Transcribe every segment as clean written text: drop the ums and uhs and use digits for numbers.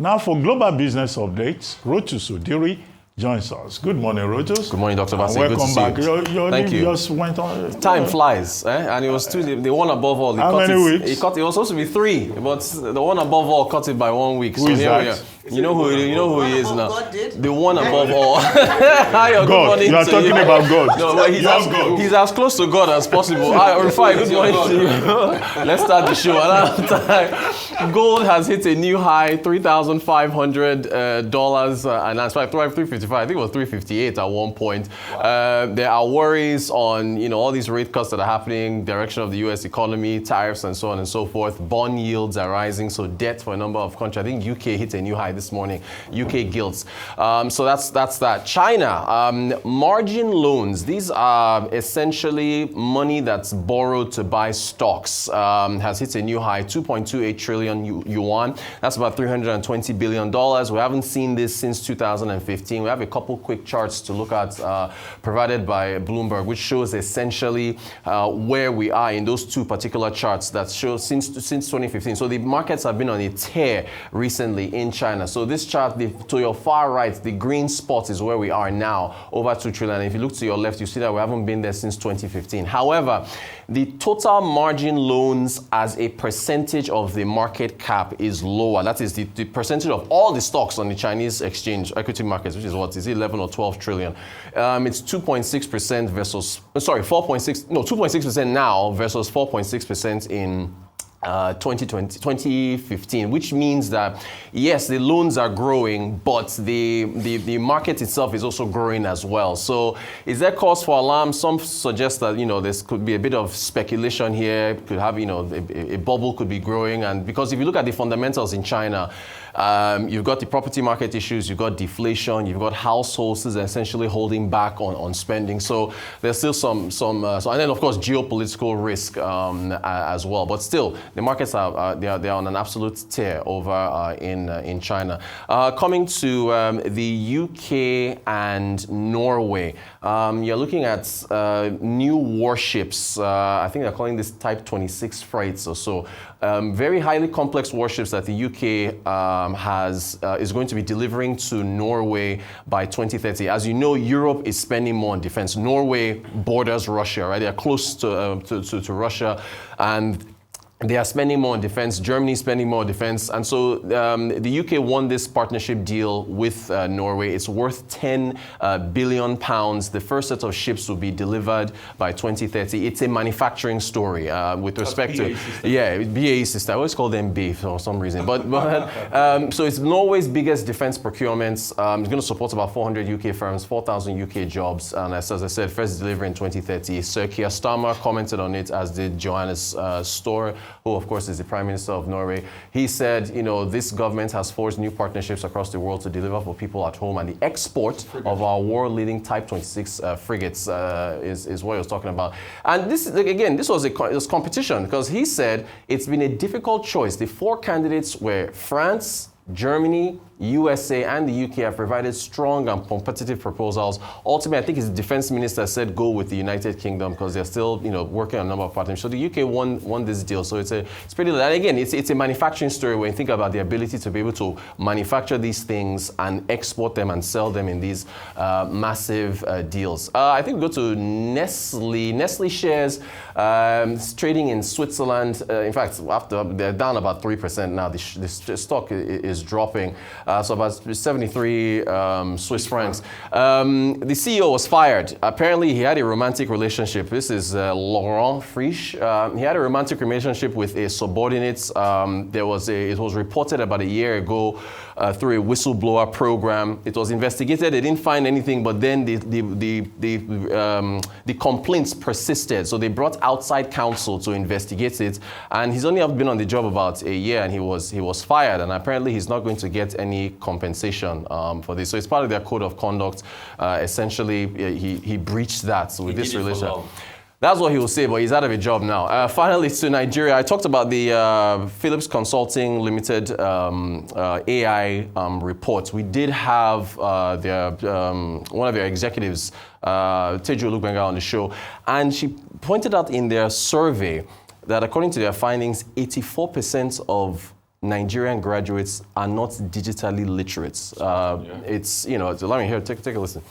Now for Global Business Updates, Rotus Oddiri joins us. Good morning, Rotus. Good morning, Dr. Bassey. Welcome back. Your Thank leave you. just went on. Time flies, and it was Tuesday. The one above all. How many weeks? It was supposed to be 3, but the one above all cut it by 1 week. Who is that? You know who he is now. God did? The one above all. Hi, good God. morning You are to talking about God. No, but he's as close to God as possible. Hi, Rufai, good morning to you. Let's start the show. Another time. Gold has hit a new high, $3,500, and that's like $355. I think it was $358 at one point. There are worries on all these rate cuts that are happening, direction of the U.S. economy, tariffs, and so on and so forth. Bond yields are rising, so debt for a number of countries. I think UK hit a new high this morning. UK gilts. So that's that. China, margin loans. These are essentially money that's borrowed to buy stocks. Has hit a new high, 2.28 trillion yuan. That's about $320 billion. We haven't seen this since 2015. We have a couple quick charts to look at provided by Bloomberg, which shows essentially where we are in those two particular charts that show since 2015. So the markets have been on a tear recently in China. So this chart, to your far right, the green spot is where we are now, over 2 trillion. And if you look to your left, you see that we haven't been there since 2015. However, the total margin loans as a percentage of the market cap is lower. That is the percentage of all the stocks on the Chinese exchange equity markets, which is what is it, 11 or 12 trillion. It's 2.6% versus, 2.6% now versus 4.6% in 2015, which means that yes, the loans are growing, but the market itself is also growing as well. So is there cause for alarm? Some suggest that this could be a bit of speculation here. Could have a bubble could be growing, and because if you look at the fundamentals in China, you've got the property market issues, you've got deflation, you've got households essentially holding back on spending. So there's still some and then of course geopolitical risk as well. But still, the markets are they are on an absolute tear over in China. Coming to the UK and Norway, you're looking at new warships. I think they're calling this Type 26 freights or so. Very highly complex warships that the UK is going to be delivering to Norway by 2030. As you know, Europe is spending more on defense. Norway borders Russia, right? They are close to Russia, and they are spending more on defense. Germany is spending more on defense. And so the UK won this partnership deal with Norway. It's worth £10 billion. The first set of ships will be delivered by 2030. It's a manufacturing story with respect to... Yeah, BAE system. I always call them B for some reason. But so it's Norway's biggest defense procurements. It's going to support about 400 UK firms, 4,000 UK jobs. And as I said, first delivery in 2030. Sir Keir Starmer commented on it, as did Johannes Store, who of course is the Prime Minister of Norway. He said, this government has forged new partnerships across the world to deliver for people at home, and the export of our world-leading Type 26 frigates is what he was talking about. And this was competition, because he said it's been a difficult choice. The 4 candidates were France, Germany, USA, and the UK have provided strong and competitive proposals. Ultimately, I think his defense minister said go with the United Kingdom because they're still, working on a number of partnerships. So the UK won this deal. So it's pretty. And again, it's a manufacturing story when you think about the ability to be able to manufacture these things and export them and sell them in these massive deals. I think we go to Nestle. Nestle shares trading in Switzerland. In fact, after they're down about 3% now. The stock is dropping. So about 73 Swiss francs. The CEO was fired. Apparently, he had a romantic relationship. This is Laurent Frisch. He had a romantic relationship with a subordinate. It was reported about a year ago through a whistleblower program. It was investigated. They didn't find anything, but then the complaints persisted. So they brought outside counsel to investigate it. And he's only been on the job about a year, and he was fired. And apparently, he's not going to get any compensation for this. So it's part of their code of conduct. Essentially, he breached that with this relationship. That's what he will say, but he's out of a job now. Finally, to Nigeria. I talked about the Phillips Consulting Limited AI report. We did have one of their executives, Teju Olugbenga, on the show, and she pointed out in their survey that according to their findings, 84% of Nigerian graduates are not digitally literate. It's, it's alarming. Here, take a listen.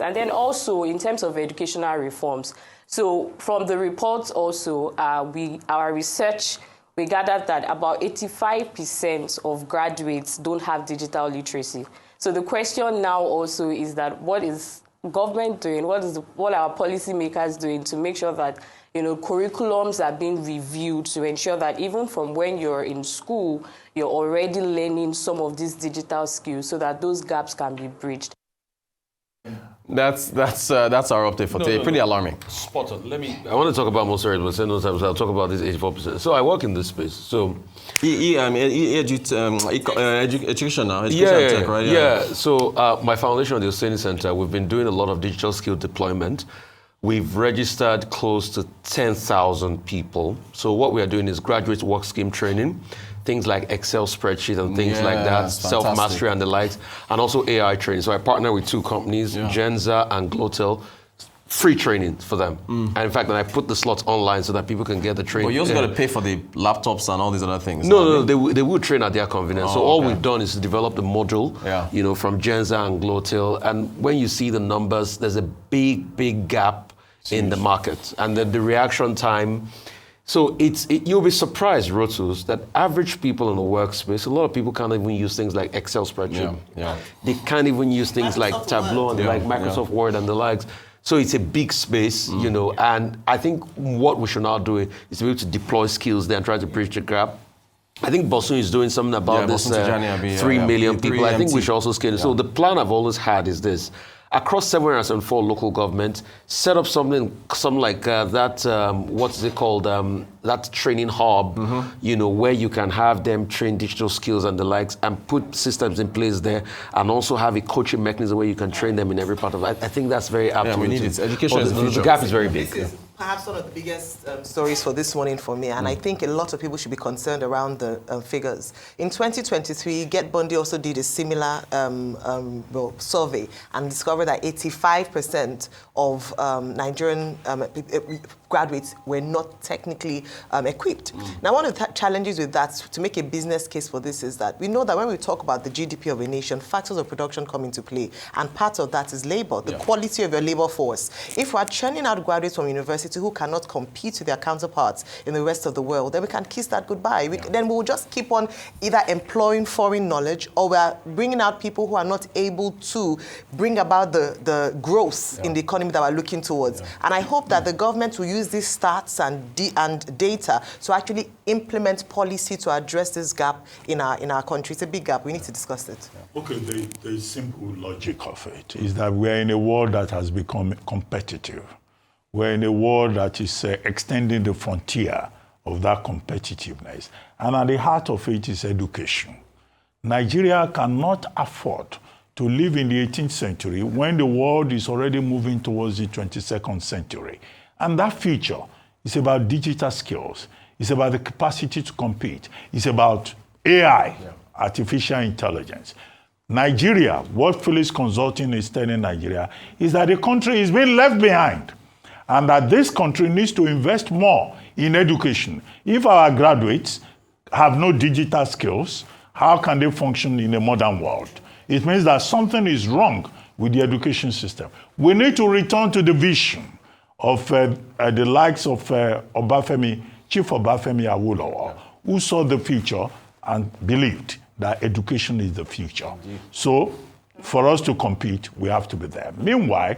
And then also in terms of educational reforms, so from the reports also, our research, we gathered that about 85% of graduates don't have digital literacy. So the question now also is that what is government doing, what are our policymakers doing to make sure that curriculums are being reviewed to ensure that even from when you're in school, you're already learning some of these digital skills so that those gaps can be bridged. That's our update for today. Pretty alarming. Spot on. I want to talk about most areas, but I'll talk about this 84%. So I work in this space. So education now. Tech, right? Yeah. So my foundation, the Consuting Center, we've been doing a lot of digital skill deployment. We've registered close to 10,000 people. So what we are doing is graduate work scheme training, things like Excel spreadsheet and things like that, self-mastery and the likes, and also AI training. So I partner with two companies, Genza and Glotel, free training for them. And in fact, then I put the slots online so that people can get the training. But you also got to pay for the laptops and all these other things. No, they will train at their convenience. So all we've done is to develop the module, from Genza and Glotel. And when you see the numbers, there's a big gap in the market. And then the reaction time. So you'll be surprised, Rotus, that average people in the workspace, a lot of people can't even use things like Excel spreadsheet. They can't even use things like Tableau and like Microsoft Word and the likes. So it's a big space, and I think what we should now do is to be able to deploy skills there and try to bridge the gap. I think Bosun is doing something about this 3 million people. I think we should also scale it. So the plan I've always had is this. Across 704 local governments, set up something like that, what's it called, that training hub, where you can have them train digital skills and the likes and put systems in place there and also have a coaching mechanism where you can train them in every part of it. I think that's very apt. We need it. Education is the gap is very big. Perhaps one of the biggest stories for this morning for me, and I think a lot of people should be concerned around the figures. In 2023, Get Bundy also did a similar survey and discovered that 85% of Nigerian graduates were not technically equipped. Now, one of the challenges with that, to make a business case for this, is that we know that when we talk about the GDP of a nation, factors of production come into play, and part of that is labor, the quality of your labor force. If we're churning out graduates from university who cannot compete with their counterparts in the rest of the world, then we can kiss that goodbye. Then we'll just keep on either employing foreign knowledge or we're bringing out people who are not able to bring about the growth in the economy that we're looking towards. And I hope that the government will use these stats and data to actually implement policy to address this gap in our country. It's a big gap. We need to discuss it. Okay, the simple logic of it is that we're in a world that has become competitive. We're in a world that is extending the frontier of that competitiveness. And at the heart of it is education. Nigeria cannot afford to live in the 18th century when the world is already moving towards the 22nd century. And that future is about digital skills. It's about the capacity to compete. It's about AI, artificial intelligence. Nigeria, what Phillips Consulting is telling Nigeria, is that the country is being left behind. And that this country needs to invest more in education. If our graduates have no digital skills, how can they function in a modern world? It means that something is wrong with the education system. We need to return to the vision of the likes of Obafemi, Chief Obafemi Awolowo, who saw the future and believed that education is the future. So for us to compete, we have to be there. Meanwhile,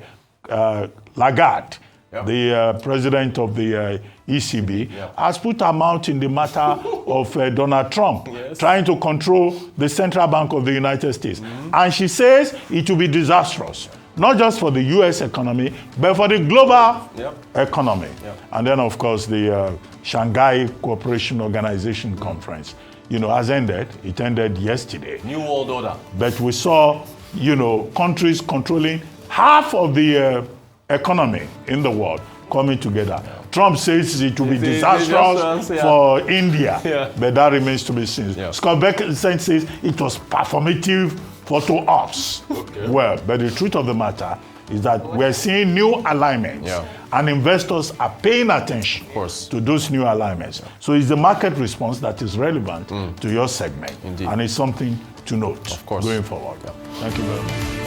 Lagarde, the president of the ECB, has put her mouth in the matter of Donald Trump, trying to control the central bank of the United States. And she says it will be disastrous, not just for the U.S. economy, but for the global economy. And then, of course, the Shanghai Cooperation Organization conference, has ended. It ended yesterday. New World Order. But we saw, countries controlling half of the economy in the world coming together. Trump says it will be disastrous for India, but that remains to be seen. Scott Bessent says it was performative for to us. Well, but the truth of the matter is that we're seeing new alignments, and investors are paying attention to those new alignments. So it's the market response that is relevant to your segment, and it's something to note going forward. Thank you very much.